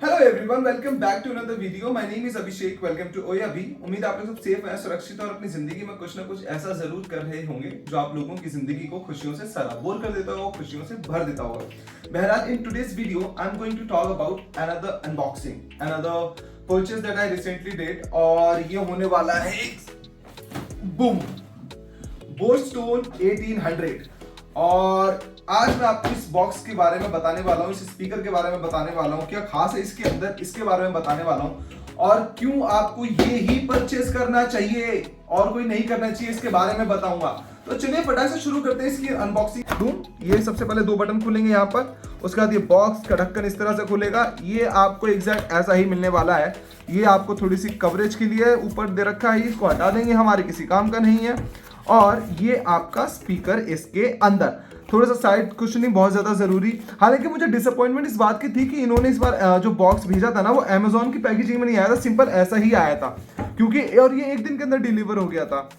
Hello everyone, welcome back to another video. My name is Abhishek. Welcome to Oye Abhi. उम्मीद आप लोग सब सेफ हैं, सुरक्षित और अपनी जिंदगी में कुछ ना कुछ ऐसा जरूर कर रहे होंगे जो आप लोगों की जिंदगी को खुशियों से सराबोर कर देता होगा, खुशियों से भर देता होगा। बहरहाल, in today's video I am going to talk about another unboxing, another purchase that I recently did. और ये होने वाला है बूम, बोट स्टोन 1800। और आज मैं आपको इस बॉक्स के बारे में बताने वाला हूँ, इस स्पीकर के बारे में बताने वाला हूँ, क्या खास है इसके अंदर, इसके बारे में बताने वाला हूँ, और क्यों आपको ये ही परचेज करना चाहिए और कोई नहीं करना चाहिए, इसके बारे में बताऊंगा। तो चलिए फटाक से शुरू करते हैं इसकी अनबॉक्सिंग। ये सबसे पहले दो बटन खुलेंगे यहाँ पर, उसके बाद ये बॉक्स का ढक्कन इस तरह से खुलेगा। ये आपको एग्जैक्ट ऐसा ही मिलने वाला है। ये आपको थोड़ी सी कवरेज के लिए ऊपर दे रखा है, इसको हटा देंगे, हमारे किसी काम का नहीं है। और ये आपका स्पीकर इसके अंदर, थोड़ा सा साइड कुशनिंग बहुत ज्यादा जरूरी। हालांकि मुझे डिसअपॉइंटमेंट इस बात की थी कि इन्होंने इस बार जो बॉक्स भेजा था ना, वो अमेजोन की पैकेजिंग में नहीं आया था, सिंपल ऐसा ही आया था। क्योंकि और ये एक दिन के अंदर डिलीवर हो गया था,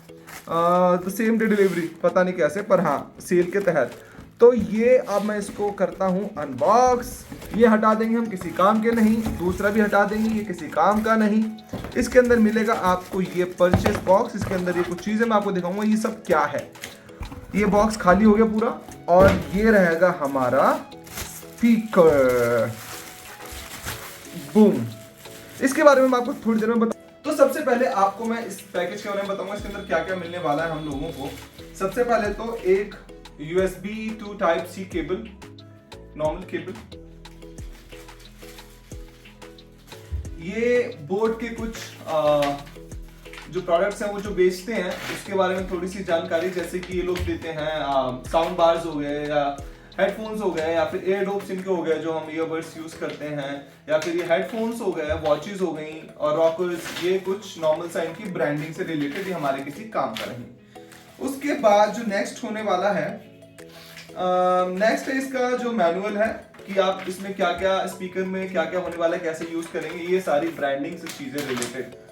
सेम डे डिलीवरी, पता नहीं कैसे, पर हाँ सेल के तहत। तो ये अब मैं इसको करता हूँ अनबॉक्स। ये हटा देंगे, हम किसी काम के नहीं। दूसरा भी हटा देंगे, ये किसी काम का नहीं। इसके अंदर मिलेगा आपको ये परचेस बॉक्स। इसके अंदर ये कुछ चीजें मैं आपको दिखाऊंगा, ये सब क्या है। ये बॉक्स खाली हो गया पूरा, और ये रहेगा हमारा स्पीकर। बूम। इसके बारे में मैं आपको थोड़ी देर में बता। तो सबसे पहले आपको मैं इस पैकेज के बारे में बताऊंगा, इसके अंदर क्या क्या मिलने वाला है हम लोगों को। सबसे पहले तो एक USB to type C cable, normal cable. ये बोट के कुछ जो प्रोडक्ट्स हैं वो जो बेचते हैं उसके बारे में थोड़ी सी जानकारी, जैसे कि ये लोग देते हैं साउंड बार्स हो गए, या हेडफोन्स हो गए, या फिर एयरडोप्स इनके हो गए जो हम ईयरबड्स यूज करते हैं, या फिर ये हेडफोन्स हो गए, वॉचेस हो गई और रॉकर्स। ये कुछ नॉर्मल सा इनकी ब्रांडिंग से रिलेटेड, ये हमारे किसी काम का नहीं। उसके बाद जो नेक्स्ट होने वाला है, नेक्स्ट है इसका जो मैनुअल है कि आप इसमें क्या क्या, स्पीकर में क्या क्या होने वाला है, कैसे यूज करेंगे, ये सारी ब्रांडिंग से चीजें रिलेटेड।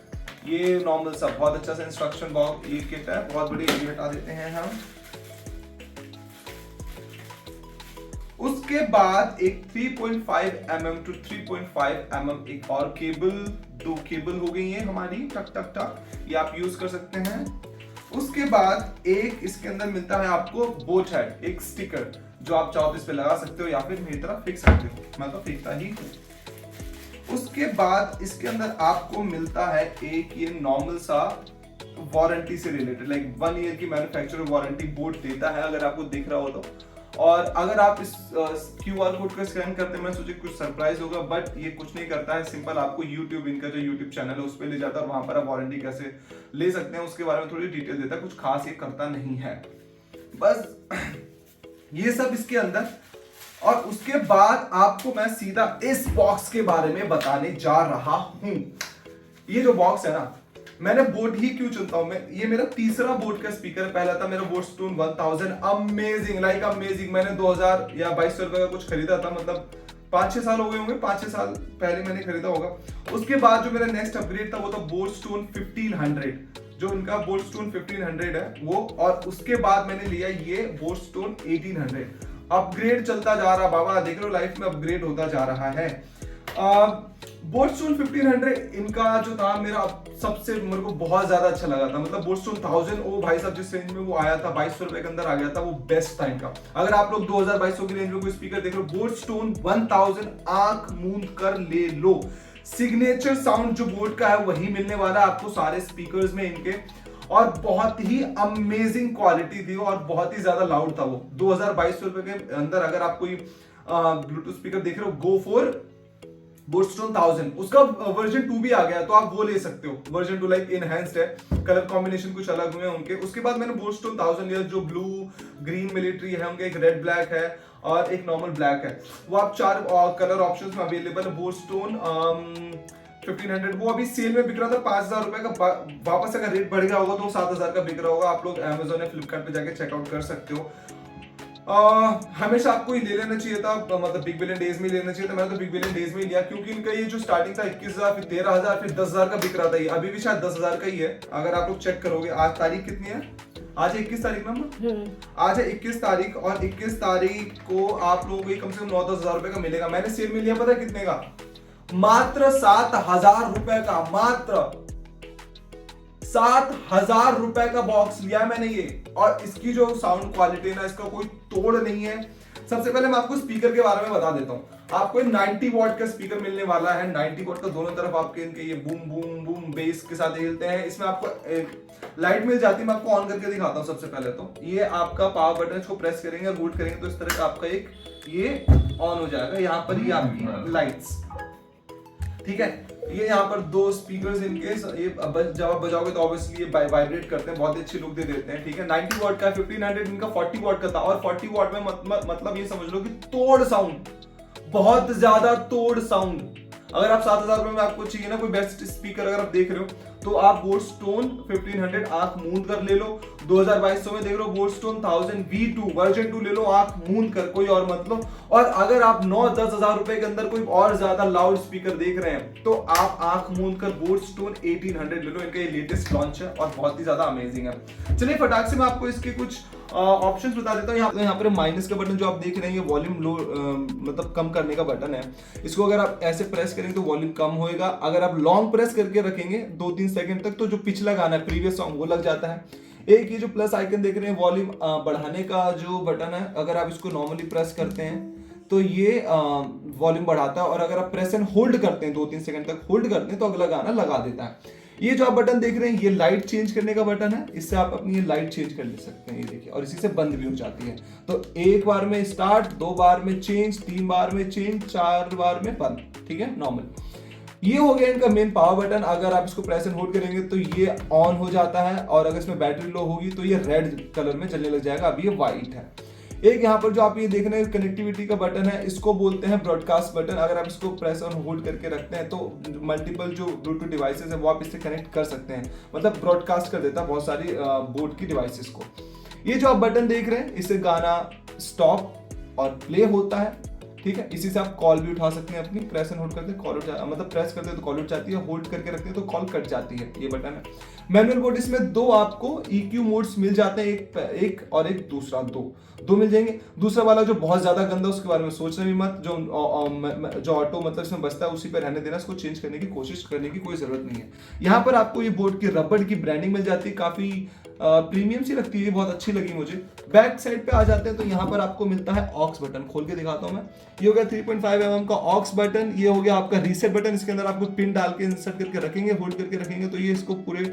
ये नॉर्मल सा बहुत अच्छा सा इंस्ट्रक्शन बॉक्स, ये किट है, बहुत बड़ी। ये हटा देते हैं हम। उसके बाद एक 3.5 mm टू 3.5 mm एक और केबल, दो केबल हो गई है हमारी, टक टक टक, ये आप यूज कर सकते हैं। उसके बाद एक इसके अंदर मिलता है आपको बोट हेड, एक स्टिकर जो आप चाहो इस पे लगा सकते हो या फिर मेरी तरह फेंक सकते हो, मैं तो फेंकता ही हूं। उसके बाद इसके अंदर आपको मिलता है एक ये नॉर्मल सा वारंटी से रिलेटेड, लाइक 1 ईयर की मैन्युफैक्चरर वारंटी बोट देता है, अगर आपको दिख रहा हो तो। और अगर आप इस QR कोड को स्कैन करते हैं, मैं सोचे कुछ सरप्राइज होगा, बट ये कुछ नहीं करता है। सिंपल आपको YouTube, इनका जो YouTube चैनल है उस पर ले जाता है, वहां पर आप वारंटी कैसे ले सकते हैं उसके बारे में थोड़ी डिटेल देता है। कुछ खास ये करता नहीं है, बस ये सब इसके अंदर। और उसके बाद आपको मैं सीधा इस बॉक्स के बारे में बताने जा रहा हूं। ये जो बॉक्स है ना, मैंने बोट ही क्यों चुनता हूं मैं, ये मेरा तीसरा बोट का स्पीकर। पहला था मेरा boat stone 1000, amazing, like amazing. मैंने 2000 या 2200 रुपए का कुछ खरीदा था, मतलब 5-6 साल हो गए होंगे, 5-6 साल पहले मैंने खरीदा होगा। उसके बाद जो मेरा नेक्स्ट अपग्रेड था वो था बोट स्टोन 1500, जो उनका बोट स्टोन 1500 है वो। और उसके बाद मैंने लिया ये बोट स्टोन 1800। अपग्रेड चलता जा रहा बाबा, देख रहे हो लाइफ में अपग्रेड होता जा रहा है। बोट स्टोन 1500 इनका जो था, मेरा सबसे मेरे को बहुत ज्यादा अच्छा लगा था। मतलब बोट स्टोन 1000, ओ भाई साहब, जिस रेंज में वो आया था 2200 रुपए के अंदर आ गया था, वो बेस्ट था इनका। अगर आप लोग 2000-2200 की रेंज में कोई स्पीकर देख रहे हो, बोट स्टोन 1000 आंख मूंद कर ले लो। सिग्नेचर साउंड जो बोट का है वही मिलने वाला है आपको सारे स्पीकर्स में इनके, और बहुत ही अमेजिंग क्वालिटी थी और बहुत ही ज्यादा लाउड था वो। 2000-2200 रुपए के अंदर अगर आप कोई ब्लूटूथ स्पीकर देख रहे हो, गो फॉर बोट स्टोन 1000। उसका वर्जन 2 भी आ गया, तो आप वो ले सकते हो। वर्जन 2 लाइक इनहैंस्ड है, कलर कॉम्बिनेशन कुछ अलग हुए उनके। उसके बाद मैंने बोट स्टोन 1000 लिया, जो ब्लू ग्रीन मिलिट्री है उनका, एक रेड ब्लैक है और एक नॉर्मल ब्लैक है। वो आप 4 कलर ऑप्शंस में अवेलेबल है। बोट स्टोन 1500 वो अभी सेल में बिक रहा था 5000 रुपए का, वापस अगर रेट बढ़ गया होगा तो 7000 का बिक रहा होगा। आप लोग अमेजोन या फ्लिपकार्ट पे जाके चेकआउट कर सकते हो। हमेशा आपको ही ले लेना चाहिए था, मतलब बिग बिलियन डेज में लेना चाहिए था। मैंने तो बिग बिलियन डेज में ही लिया, क्योंकि इनका ये जो स्टार्टिंग था 21000, फिर 13000, फिर 10000 का बिक रहा था। ये अभी भी शायद 10000 का ही है, अगर आप लोग चेक करोगे। आज तारीख कितनी है? आज 21 तारीख ना, आज है 21 तारीख, और 21 तारीख को आप लोगों को कम से कम 9-10 हजार रुपए का मिलेगा। मैंने सेल में लिया, पता है कितने का? मात्र 7,000 रुपए का, मात्र 7,000 रुपए का बॉक्स लिया मैंने ये। और इसकी जो साउंड क्वालिटी है ना, इसका कोई तोड़ नहीं है। सबसे पहले मैं आपको स्पीकर के बारे में बता देता हूँ। आपको 90 वॉट का स्पीकर मिलने वाला है। 90 वॉट का, दोनों तरफ आपके इनके ये बूम बूम बूम बेस के साथ हिलते हैं। इसमें आपको एक लाइट मिल जाती है, मैं आपको ऑन करके दिखाता हूँ। सबसे पहले तो ये आपका पावर बटन, इसको प्रेस करेंगे, बूट करेंगे तो इस तरह का आपका एक ये ऑन हो जाएगा। यहाँ पर ये आपकी लाइट्स, ठीक है। ये यहाँ पर दो स्पीकर्स इनके, ये जब आप बजाओगे तो ऑब्वियसली ये वाइब्रेट करते हैं, बहुत अच्छी लुक दे देते हैं, ठीक है। 90 वॉट का, 1500 इनका 40 वॉट का था। और 40 वॉट में मतलब ये समझ लो कि तोड़ साउंड, बहुत ज्यादा तोड़ साउंड। अगर आप 7,000 रुपए में आपको चाहिए ना कोई बेस्ट स्पीकर, अगर आप देख रहे हो तो आप बोट स्टोन 1500 आंख मूंद कर ले लो। 2022 में देख रहे हो बोट स्टोन 1000 V2 वर्जन 2 ले लो, आंख मूंद कर, कोई और मत लो। और अगर आप 9-10 हजार रुपए के अंदर कोई और ज्यादा लाउड स्पीकर देख रहे हैं तो आप आंख मूंद कर बोट स्टोन 1800 ले लो। इनका ये लेटेस्ट लॉन्च है और बहुत ही ज्यादा अमेजिंग है। चलिए फटाक से मैं आपको इसके कुछ ऑप्शंस बता देता हूँ। यहाँ पर माइनस का बटन जो आप देख रहे हैं, ये वॉल्यूम लो मतलब कम करने का बटन है। इसको अगर आप ऐसे प्रेस करेंगे तो वॉल्यूम कम होएगा। अगर आप लॉन्ग प्रेस करके रखेंगे 2-3 सेकंड तक तो जो पिछला गाना है, प्रीवियस सॉन्ग, वो लग जाता है। एक ये जो प्लस आइकन देख रहे हैं, वॉल्यूम बढ़ाने का जो बटन है, अगर आप इसको नॉर्मली प्रेस करते हैं तो ये वॉल्यूम बढ़ाता है। और अगर आप प्रेस एंड होल्ड करते हैं, 2-3 सेकंड तक होल्ड करते हैं तो अगला गाना लगा देता है। ये जो आप बटन देख रहे हैं, ये लाइट चेंज करने का बटन है। इससे आप अपनी ये लाइट चेंज कर ले सकते हैं, ये देखिए। और इसी से बंद भी हो जाती है। तो एक बार में स्टार्ट, 2 बार में चेंज, 3 बार में चेंज, 4 बार में बंद, ठीक है, नॉर्मल। ये हो गया इनका मेन पावर बटन। अगर आप इसको प्रेस एंड होल्ड करेंगे तो ये ऑन हो जाता है। और अगर इसमें बैटरी लो होगी तो ये रेड कलर में चलने लग जाएगा, अभी ये व्हाइट है। एक यहाँ पर जो आप ये देख रहे हैं कनेक्टिविटी का बटन है, इसको बोलते हैं ब्रॉडकास्ट बटन। अगर आप इसको प्रेस और होल्ड करके रखते हैं तो मल्टीपल जो ब्लूटूथ डिवाइसेस है वो आप इससे कनेक्ट कर सकते हैं, मतलब ब्रॉडकास्ट कर देता है बहुत सारी बोट की डिवाइसेस को। ये जो आप बटन देख रहे हैं, इससे गाना स्टॉप और प्ले होता है, ठीक है। इसी से आप कॉल भी उठा सकते हैं अपनी, प्रेस एंड होल्ड करते कॉल मतलब प्रेस करते हैं तो कॉल उठ जाती है, होल्ड करके रखते हैं तो कॉल कट जाती है। ये बटन है मैनुअल मोड। इसमें 2 आपको EQ मोड्स मिल जाते हैं, एक और एक दूसरा, दो मिल जाएंगे। दूसरा वाला जो बहुत ज्यादा गंदा, उसके बारे में सोचना भी मत। जो ऑटो मतलब इसमें बचता है उसी पर रहने देना, इसको चेंज करने की कोशिश करने की कोई जरूरत नहीं है। यहाँ पर आपको ये बोट की रबड़ की ब्रांडिंग मिल जाती है, काफी प्रीमियम सी लगती है, बहुत अच्छी लगी मुझे। बैक साइड पे आ जाते हैं तो यहाँ पर आपको मिलता है ऑक्स बटन, खोल के दिखाता हूँ मैं। ये हो गया 3.5 mm का ऑक्स बटन। ये हो गया आपका रीसेट बटन, इसके अंदर आपको पिन डाल के इंसर्ट करके रखेंगे, होल्ड करके रखेंगे तो ये इसको पूरे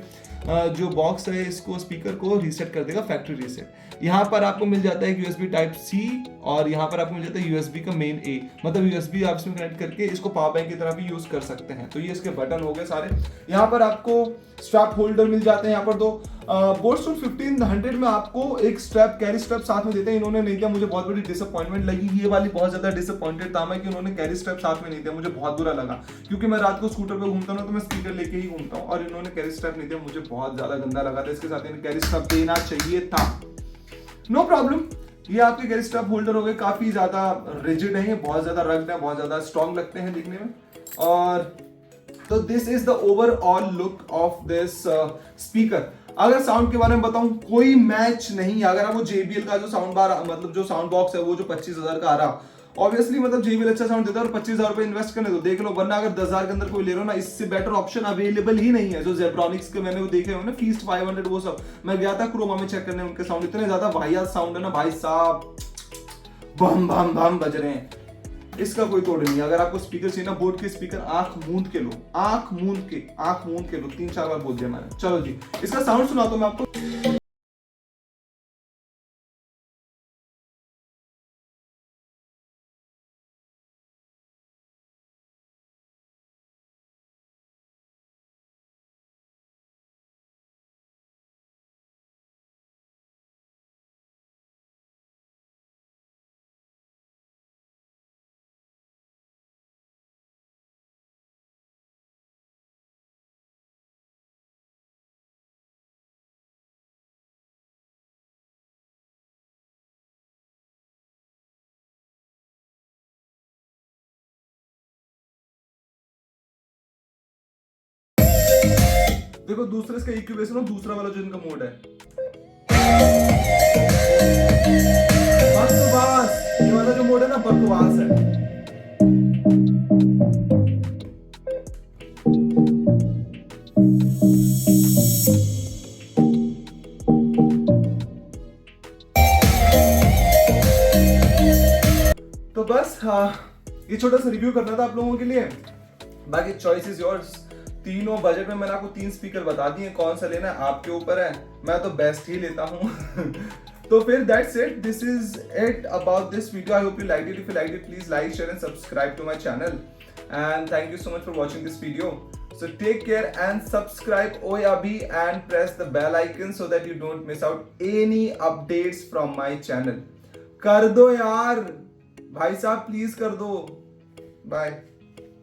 जो बॉक्स है इसको स्पीकर को रीसेट कर देगा, फैक्ट्री रीसेट। यहाँ पर आपको मिल जाता है USB टाइप C और यहाँ पर आपको मिल जाता है USB का मेन A, मतलब USB आप इसमें कनेक्ट करके इसको पावर बैंक की तरह भी यूज कर सकते हैं। तो ये इसके बटन हो गए सारे। यहाँ पर आपको स्ट्रैप होल्डर मिल जाते हैं। यहाँ पर 2 बोट स्टोन 1500 में आपको एक स्ट्रैप, कैरी स्ट्रैप साथ में देते हैं, इन्होंने नहीं दिया। मुझे बहुत बड़ी डिसअपॉइंटमेंट लगी, ये वाली बहुत ज्यादा डिसअपॉइंटेड था मैं कि उन्होंने कैरी स्ट्रैप साथ में नहीं दिया। मुझे बहुत बुरा लगा क्योंकि मैं रात को स्कूटर पे घूमता हूँ तो मैं स्पीकर लेके ही घूमता हूँ, और इन्होंने कैरी स्ट्रैप नहीं दिया, मुझे बहुत ज्यादा गंदा लगा था। इसके साथ इन्हें कैरी स्ट्रैप देना चाहिए था। No problem. ये आपके कैरी स्ट्रैप होल्डर हो गए, काफी ज्यादा रिजिड है, ये बहुत ज्यादा रग्ड है, बहुत ज्यादा स्ट्रॉन्ग लगते हैं दिखने में। और तो this is the overall look of this speaker. अगर साउंड के बारे में बताऊं, कोई मैच नहीं। अगर आप वो JBL का जो साउंड बार मतलब जो साउंड बॉक्स है वो जो 25,000 का आ रहा, ऑब्वियसली मतलब JBL अच्छा साउंड देता है और 25,000 रुपए इन्वेस्ट करने दो, देख लो। वरना अगर 10,000 के अंदर कोई ले रहे हो ना, इससे बेटर ऑप्शन अवेलेबल ही नहीं है। जो जेब्रॉनिक्स के मैंने वो देखे हो ना, फीस्ट 500, वो सब मैं गया था क्रोमा में चेक करने, उनके साउंड इतने ज्यादा वाहियात साउंड है ना भाई साहब, बम बम बम बज रहे हैं, इसका कोई तोड़ नहीं है। अगर आपको स्पीकर चाहिए ना, बोट के स्पीकर, आंख मूंद के लो, आंख मूंद के लो। 3-4 बार बोल दिया मैंने। चलो जी, इसका साउंड सुनाता हूं मैं आपको। देखो दूसरे इसका EQ बेस है, दूसरा वाला जो इनका मोड है, बकवास। ये वाला जो मोड है ना, बकवास है। बस ये छोटा सा रिव्यू करना था आप लोगों के लिए, बाकी चॉइस इज योर्स। तीनों बजट में मैंने आपको 3 स्पीकर बता दिए, कौन सा लेना है आपके ऊपर है, मैं तो बेस्ट ही लेता हूँ। तो फिर that's it, this is it about this video. I hope you like it. If you like it please like, share and subscribe to my channel, and thank you so much for watching this video. So take care and subscribe Oyabi and press the bell icon so that you don't miss out any updates from my channel. कर दो यार भाई साहब, please कर दो। Bye.